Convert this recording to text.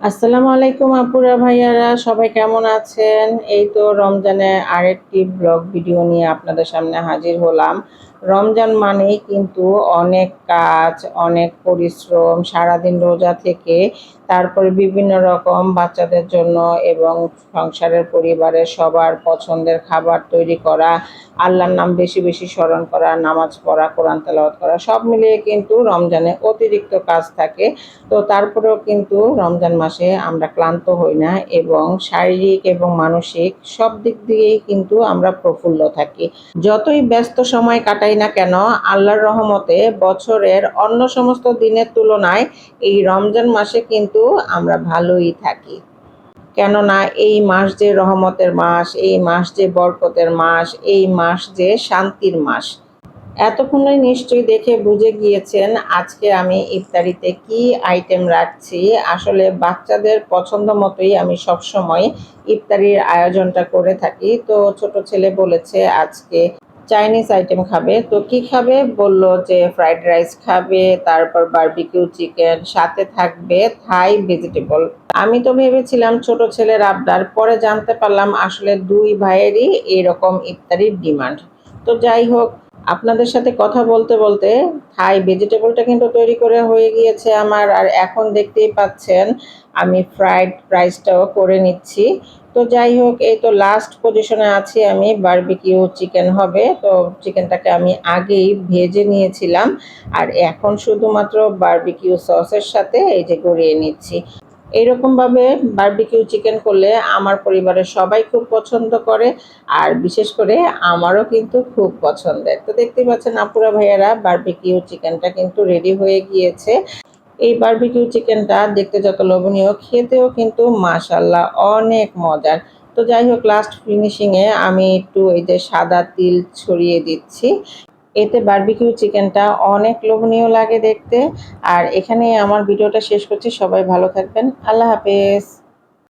আসসালামু আলাইকুম আপুরা ভাইয়ারা, সবাই কেমন আছেন? এই তো রমজানের আরেকটি ব্লগ ভিডিও নিয়ে আপনাদের সামনে হাজির হলাম। রমজান মানেই কিন্তু অনেক কাজ, অনেক পরিশ্রম, সারাদিন রোজা থেকে তারপরে বিভিন্ন রকম বাচ্চাদের জন্য এবং সংসারের পরিবারের সবার পছন্দের খাবার তৈরি করা, আল্লাহর নাম বেশি বেশি স্মরণ করা, নামাজ পড়া, কোরআন তেলাওয়াত করা, সব মিলিয়ে কিন্তু রমজানে অতিরিক্ত কাজ থাকে। তো তারপরেও কিন্তু রমজান মাসে আমরা ক্লান্ত হই না এবং শারীরিক এবং মানসিক সব দিক দিয়েই কিন্তু আমরা প্রফুল্ল থাকি। যতই ব্যস্ত সময় কাটাই না কেন, আল্লাহর রহমতে বছরের অন্য সমস্ত দিনের তুলনায় এই রমজান মাসে কিন্তু আমরা ভালোই থাকি। কেননা এই মাস যে রহমতের মাস, এই মাস যে বরকতের মাস, এই মাস যে শান্তির মাস। এতক্ষণে নিশ্চয়ই দেখে বুঝে গিয়েছেন আজকে আমি ইফতারিতে কি আইটেম রাখছি। আসলে বাচ্চাদের পছন্দ মতোই আমি সবসময় ইফতারির আয়োজনটা করে থাকি। তো ছোট ছেলে বলেছে আজকে চাইনিজ আইটেম খাবে। তো কি খাবে বলল যে ফ্রাইড রাইস খাবে, তারপর বারবিকিউ চিকেন, সাথে থাকবে থাই ভেজিটেবল। আমি তো ভেবেছিলাম ছোট ছেলের আবদার, পরে জানতে পারলাম আসলে দুই ভাইয়েরই এরকম ইফতারির ডিমান্ড। তো যাই হোক, আপনাদের সাথে কথা বলতে বলতে থাই ভেজিটেবলটা কিন্তু তৈরি করে হয়ে গিয়েছে আমার। আর এখন দেখতেই পাচ্ছেন আমি ফ্রাইড রাইসটাও করে নিচ্ছি। তো যাই হোক, এই তো লাস্ট পজিশনে আছি আমি। বারবিকিউ চিকেন হবে, তো চিকেনটাকে আমি আগেই ভেজে নিয়েছিলাম আর এখন শুধুমাত্র বারবিকিউ সসের সাথে এই যে গড়িয়ে নিচ্ছি। এইরকমভাবে বারবিকিউ চিকেন করলে আমার পরিবারের সবাই খুব পছন্দ করে, আর বিশেষ করে আমারও কিন্তু খুব পছন্দের। তো দেখতেই পাচ্ছেন আপুরা ভাইয়ারা, বারবিকিউ চিকেনটা কিন্তু রেডি হয়ে গিয়েছে। এই বারবিকিউ চিকেনটা দেখতে যত লোভনীয়, খেতেও কিন্তু মাশাআল্লাহ অনেক মজার। তো যাই হোক, লাস্ট ফিনিশিংয়ে আমি একটু এই যে সাদা তিল ছড়িয়ে দিচ্ছি। এতে বারবিকিউ চিকেনটা অনেক লোভনীয় লাগে দেখতে। আর এখানেই আমার ভিডিওটা শেষ করছি। সবাই ভালো থাকবেন। আল্লাহ হাফেজ।